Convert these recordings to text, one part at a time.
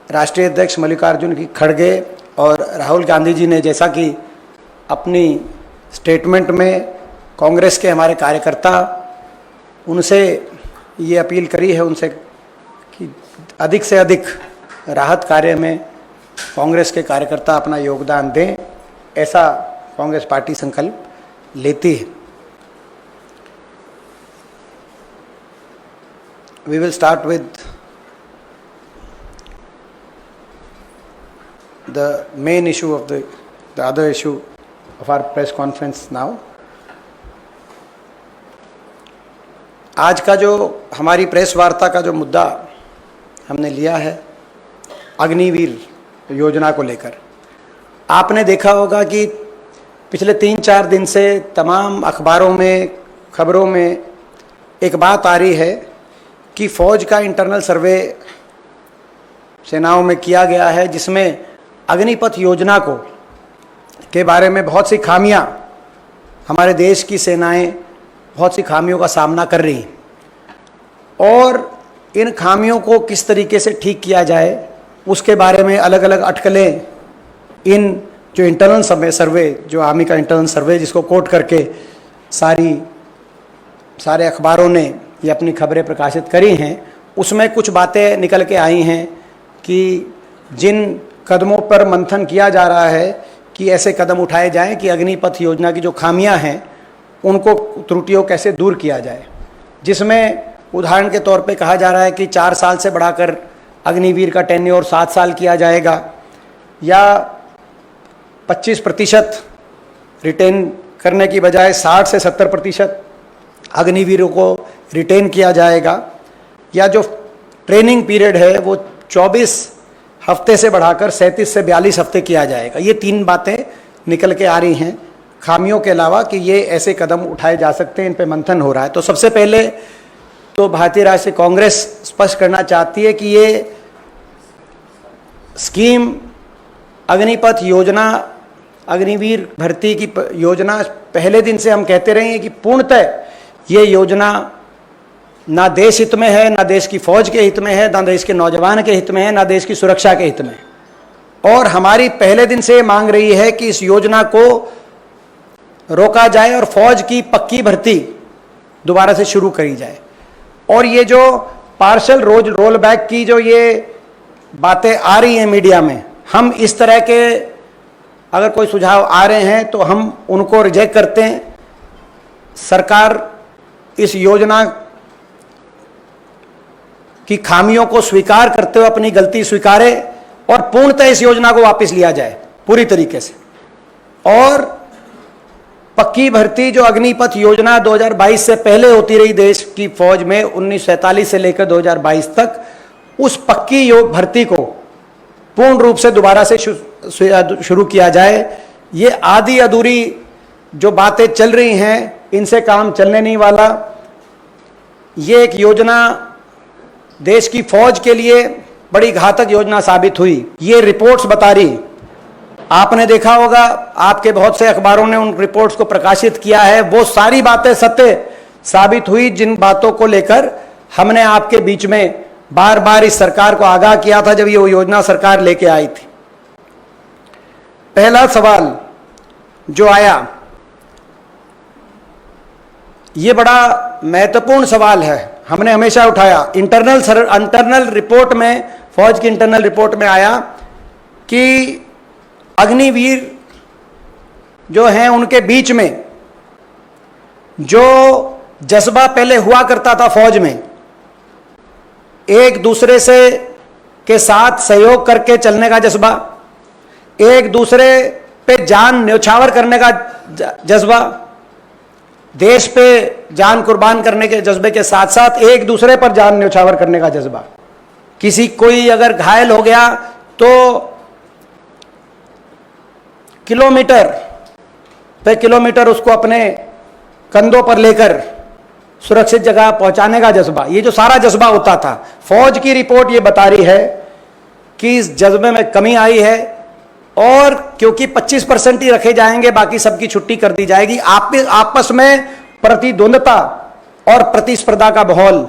राष्ट्रीय अध्यक्ष मल्लिकार्जुन खड़गे और राहुल गांधी जी ने जैसा कि अपनी स्टेटमेंट में कांग्रेस के हमारे कार्यकर्ता उनसे ये अपील करी है उनसे कि अधिक से अधिक राहत कार्य में कांग्रेस के कार्यकर्ता अपना योगदान दें, ऐसा कांग्रेस पार्टी संकल्प लेती है। We will start with the main issue of the other issue of our press conference now. आज का जो हमारी प्रेस वार्ता का जो मुद्दा हमने लिया है अग्निवीर योजना को लेकर, आपने देखा होगा कि पिछले 3-4 दिन से तमाम अखबारों में, खबरों में एक बात आ रही है कि फौज का इंटरनल सर्वे सेनाओं में किया गया है, जिसमें अग्निपथ योजना के बारे में बहुत सी खामियां, हमारे देश की सेनाएं बहुत सी खामियों का सामना कर रही हैं और इन खामियों को किस तरीके से ठीक किया जाए उसके बारे में अलग अलग अटकलें इन जो इंटरनल सर्वे, जो आर्मी का इंटरनल सर्वे जिसको कोट करके सारे अखबारों ने ये अपनी खबरें प्रकाशित करी हैं, उसमें कुछ बातें निकल के आई हैं कि जिन कदमों पर मंथन किया जा रहा है कि ऐसे कदम उठाए जाएं कि अग्निपथ योजना की जो खामियां हैं उनको, त्रुटियों कैसे दूर किया जाए, जिसमें उदाहरण के तौर पे कहा जा रहा है कि 4 साल से बढ़ाकर अग्निवीर का टेन्योर 7 साल किया जाएगा, या 25% रिटेन करने की बजाय 60 से 70% अग्निवीरों को रिटेन किया जाएगा, या जो ट्रेनिंग पीरियड है वो 24 हफ्ते से बढ़ाकर 37 से 42 हफ्ते किया जाएगा। ये 3 बातें निकल के आ रही हैं खामियों के अलावा कि ये ऐसे कदम उठाए जा सकते हैं, इन पे मंथन हो रहा है। तो सबसे पहले तो भारतीय राष्ट्रीय कांग्रेस स्पष्ट करना चाहती है कि ये स्कीम अग्निपथ योजना, अग्निवीर भर्ती की योजना पहले दिन से हम कहते रहे हैं कि पूर्णतः ये योजना ना देश हित में है, ना देश की फौज के हित में है, ना देश के नौजवान के हित में है, ना देश की सुरक्षा के हित में है। और हमारी पहले दिन से मांग रही है कि इस योजना को रोका जाए और फौज की पक्की भर्ती दोबारा से शुरू करी जाए। और ये जो पार्शल रोल बैक की जो ये बातें आ रही हैं मीडिया में, हम इस तरह के अगर कोई सुझाव आ रहे हैं तो हम उनको रिजेक्ट करते हैं। सरकार इस योजना की खामियों को स्वीकार करते हुए अपनी गलती स्वीकारे और पूर्णतः इस योजना को वापस लिया जाए पूरी तरीके से। और पक्की भर्ती जो अग्निपथ योजना 2022 से पहले होती रही देश की फौज में 1947 से लेकर 2022 तक, उस पक्की भर्ती को पूर्ण रूप से दोबारा से शुरू किया जाए। ये आधी अधूरी जो बातें चल रही हैं इनसे काम चलने नहीं वाला। ये एक योजना देश की फौज के लिए बड़ी घातक योजना साबित हुई, ये रिपोर्ट्स बता रही। आपने देखा होगा, आपके बहुत से अखबारों ने उन रिपोर्ट्स को प्रकाशित किया है, वो सारी बातें सत्य साबित हुई जिन बातों को लेकर हमने आपके बीच में बार बार इस सरकार को आगाह किया था जब ये योजना सरकार लेके आई थी। पहला सवाल जो आया, ये बड़ा महत्वपूर्ण सवाल है, हमने हमेशा उठाया। इंटरनल रिपोर्ट में, फौज की इंटरनल रिपोर्ट में आया कि अग्निवीर जो हैं उनके बीच में जो जज्बा पहले हुआ करता था फौज में, एक दूसरे से के साथ सहयोग करके चलने का जज्बा, एक दूसरे पे जान न्यौछावर करने का जज्बा, देश पे जान कुर्बान करने के जज्बे के साथ साथ एक दूसरे पर जान न्यौछावर करने का जज्बा। कोई अगर घायल हो गया तो किलोमीटर पे किलोमीटर उसको अपने कंधों पर लेकर सुरक्षित जगह पहुंचाने का जज्बा, ये जो सारा जज्बा होता था, फौज की रिपोर्ट ये बता रही है कि इस जज्बे में कमी आई है। और क्योंकि 25% ही रखे जाएंगे, बाकी सबकी छुट्टी कर दी जाएगी, आपस में प्रतिद्वंदता और प्रतिस्पर्धा का माहौल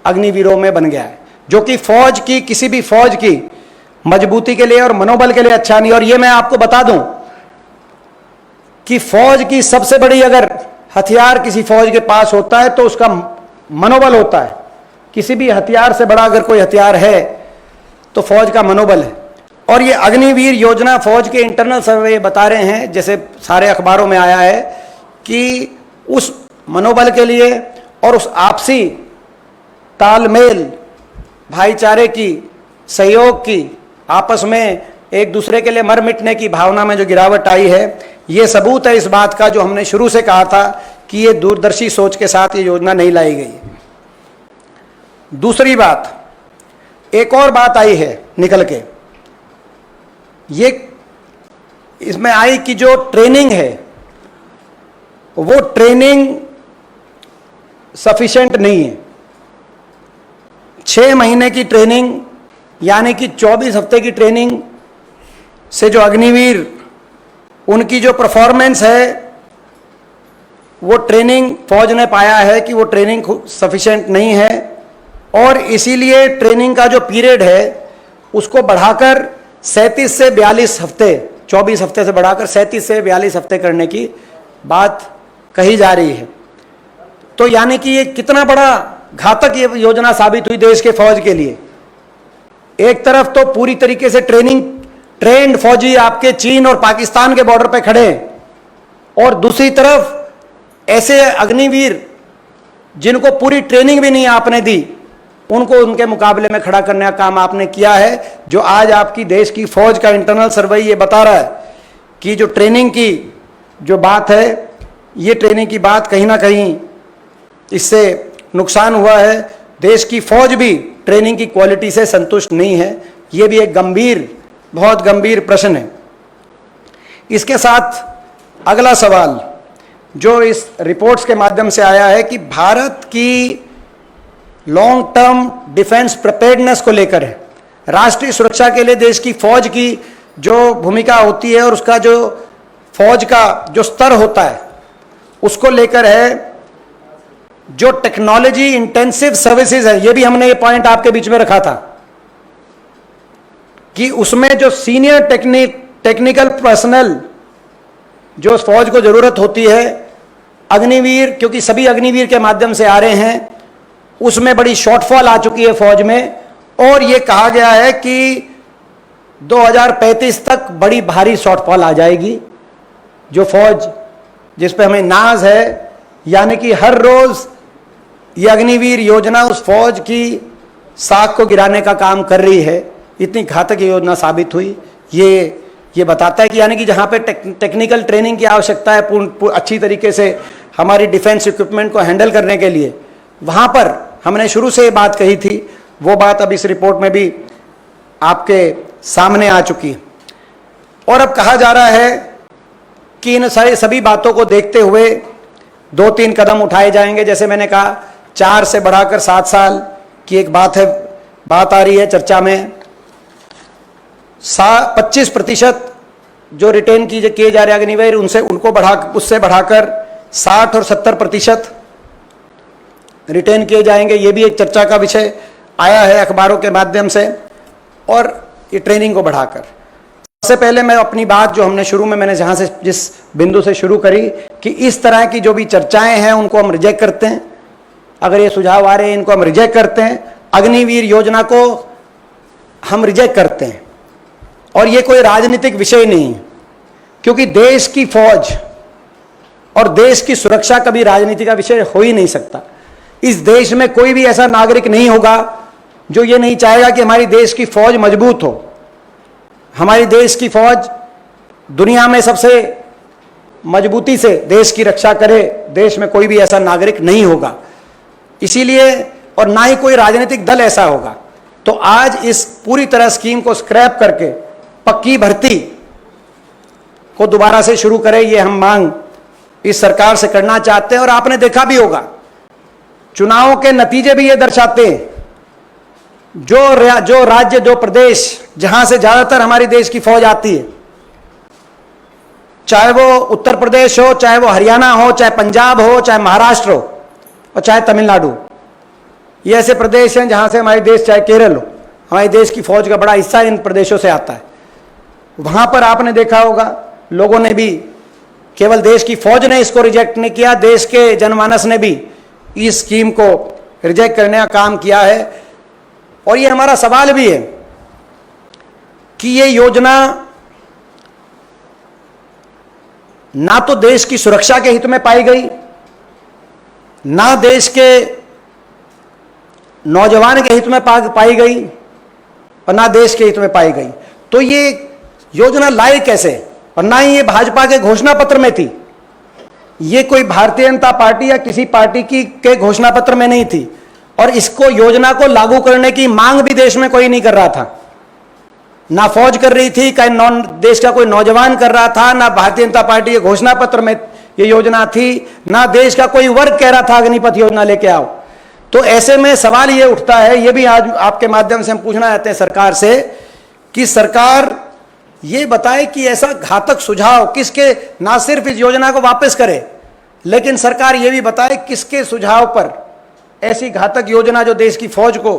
अग्निवीरों में बन गया है, जो कि फौज की, किसी भी फौज की मजबूती के लिए और मनोबल के लिए अच्छा नहीं। और ये मैं आपको बता दूं कि फौज की सबसे बड़ी अगर हथियार किसी फौज के पास होता है तो उसका मनोबल होता है। किसी भी हथियार से बड़ा अगर कोई हथियार है तो फौज का मनोबल है। और ये अग्निवीर योजना फौज के इंटरनल सर्वे बता रहे हैं, जैसे सारे अखबारों में आया है, कि उस मनोबल के लिए और उस आपसी तालमेल, भाईचारे की, सहयोग की, आपस में एक दूसरे के लिए मर मिटने की भावना में जो गिरावट आई है, ये सबूत है इस बात का जो हमने शुरू से कहा था कि ये दूरदर्शी सोच के साथ ये योजना नहीं लाई गई। दूसरी बात, एक और बात आई है निकल के, ये इसमें आई कि जो ट्रेनिंग है वो ट्रेनिंग सफिशिएंट नहीं है। 6 महीने की ट्रेनिंग यानी कि 24 हफ्ते की ट्रेनिंग से जो अग्निवीर उनकी जो परफॉर्मेंस है, वो ट्रेनिंग फौज ने पाया है कि वो ट्रेनिंग सफिशिएंट नहीं है। और इसीलिए ट्रेनिंग का जो पीरियड है उसको बढ़ाकर 37 से 42 हफ्ते, 24 हफ्ते से बढ़ाकर 37 से 42 हफ्ते करने की बात कही जा रही है। तो यानी कि ये कितना बड़ा घातक ये योजना साबित हुई देश के फौज के लिए। एक तरफ तो पूरी तरीके से ट्रेंड फौजी आपके चीन और पाकिस्तान के बॉर्डर पे खड़े हैं, और दूसरी तरफ ऐसे अग्निवीर जिनको पूरी ट्रेनिंग भी नहीं आपने दी, उनको उनके मुकाबले में खड़ा करने का काम आपने किया है। जो आज आपकी देश की फौज का इंटरनल सर्वे ये बता रहा है कि जो ट्रेनिंग की जो बात है, ये ट्रेनिंग की बात कहीं ना कहीं इससे नुकसान हुआ है। देश की फौज भी ट्रेनिंग की क्वालिटी से संतुष्ट नहीं है। ये भी एक गंभीर, बहुत गंभीर प्रश्न है। इसके साथ अगला सवाल जो इस रिपोर्ट्स के माध्यम से आया है कि भारत की लॉन्ग टर्म डिफेंस प्रिपेयर्डनेस को लेकर है। राष्ट्रीय सुरक्षा के लिए देश की फौज की जो भूमिका होती है और उसका जो फौज का जो स्तर होता है उसको लेकर है। जो टेक्नोलॉजी इंटेंसिव सर्विसेज है, ये भी हमने ये पॉइंट आपके बीच में रखा था कि उसमें जो सीनियर टेक्निकल पर्सनल जो फौज को जरूरत होती है, अग्निवीर, क्योंकि सभी अग्निवीर के माध्यम से आ रहे हैं, उसमें बड़ी शॉर्टफॉल आ चुकी है फौज में। और ये कहा गया है कि 2035 तक बड़ी भारी शॉर्टफॉल आ जाएगी। जो फौज जिस पे हमें नाज है, यानी कि हर रोज ये अग्निवीर योजना उस फौज की साख को गिराने का काम कर रही है। इतनी घातक योजना साबित हुई। ये बताता है कि यानी कि जहां पे टेक्निकल ट्रेनिंग की आवश्यकता है अच्छी तरीके से हमारी डिफेंस इक्विपमेंट को हैंडल करने के लिए, वहां पर हमने शुरू से ये बात कही थी, वो बात अब इस रिपोर्ट में भी आपके सामने आ चुकी है। और अब कहा जा रहा है कि इन सभी बातों को देखते हुए 2-3 कदम उठाए जाएंगे। जैसे मैंने कहा, 4 से बढ़ाकर 7 साल की एक बात आ रही है चर्चा में। 25% जो रिटेन किए जा रहे अग्निवीर उससे बढ़ाकर 60 और 70% रिटेन किए जाएंगे। ये भी एक चर्चा का विषय आया है अखबारों के माध्यम से। और ये ट्रेनिंग को बढ़ाकर, सबसे पहले मैं अपनी बात जो हमने शुरू में मैंने जहां से जिस बिंदु से शुरू करी कि इस तरह की जो भी चर्चाएं हैं उनको हम रिजेक्ट करते हैं। अगर ये सुझाव आ रहे हैं इनको हम रिजेक्ट करते हैं। अग्निवीर योजना को हम रिजेक्ट करते हैं। और ये कोई राजनीतिक विषय नहीं है, क्योंकि देश की फौज और देश की सुरक्षा कभी राजनीति का विषय हो ही नहीं सकता। इस देश में कोई भी ऐसा नागरिक नहीं होगा जो ये नहीं चाहेगा कि हमारी देश की फौज मजबूत हो। हमारी देश की फौज दुनिया में सबसे मजबूती से देश की रक्षा करे। देश में कोई भी ऐसा नागरिक नहीं होगा, इसीलिए, और ना ही कोई राजनीतिक दल ऐसा होगा। तो आज इस पूरी तरह स्कीम को स्क्रैप करके पक्की भर्ती को दोबारा से शुरू करें, ये हम मांग इस सरकार से करना चाहते हैं। और आपने देखा भी होगा, चुनावों के नतीजे भी ये दर्शाते हैं, जो राज्य, जो प्रदेश जहां से ज्यादातर हमारी देश की फौज आती है, चाहे वो उत्तर प्रदेश हो, चाहे वो हरियाणा हो, चाहे पंजाब हो, चाहे महाराष्ट्र हो और चाहे तमिलनाडु, ये ऐसे प्रदेश हैं जहां से हमारी देश, चाहे केरल हो, हमारे देश की फौज का बड़ा हिस्सा इन प्रदेशों से आता है। वहां पर आपने देखा होगा लोगों ने भी, केवल देश की फौज ने इसको रिजेक्ट नहीं किया, देश के जनमानस ने भी इस स्कीम को रिजेक्ट करने का काम किया है। और ये हमारा सवाल भी है कि ये योजना ना तो देश की सुरक्षा के हित में पाई गई, ना देश के नौजवान के हित में पाई गई, और ना देश के हित में पाई गई। तो ये योजना लाई कैसे? और ना ही ये भाजपा के घोषणा पत्र में थी, ये कोई भारतीय जनता पार्टी या किसी पार्टी की के घोषणा पत्र में नहीं थी। और इसको योजना को लागू करने की मांग भी देश में कोई नहीं कर रहा था, ना फौज कर रही थी, कहीं देश का कोई नौजवान कर रहा था, ना भारतीय जनता पार्टी के घोषणा पत्र में ये योजना थी, ना देश का कोई वर्ग कह रहा था अग्निपथ योजना लेके आओ। तो ऐसे में सवाल ये उठता है, ये भी आज आपके माध्यम से हम पूछना चाहते हैं सरकार से, कि सरकार ये बताए कि ऐसा घातक सुझाव किसके, ना सिर्फ इस योजना को वापस करे, लेकिन सरकार ये भी बताए किसके सुझाव पर ऐसी घातक योजना जो देश की फौज को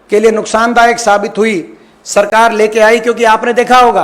के लिए नुकसानदायक साबित हुई, सरकार लेके आई। क्योंकि आपने देखा होगा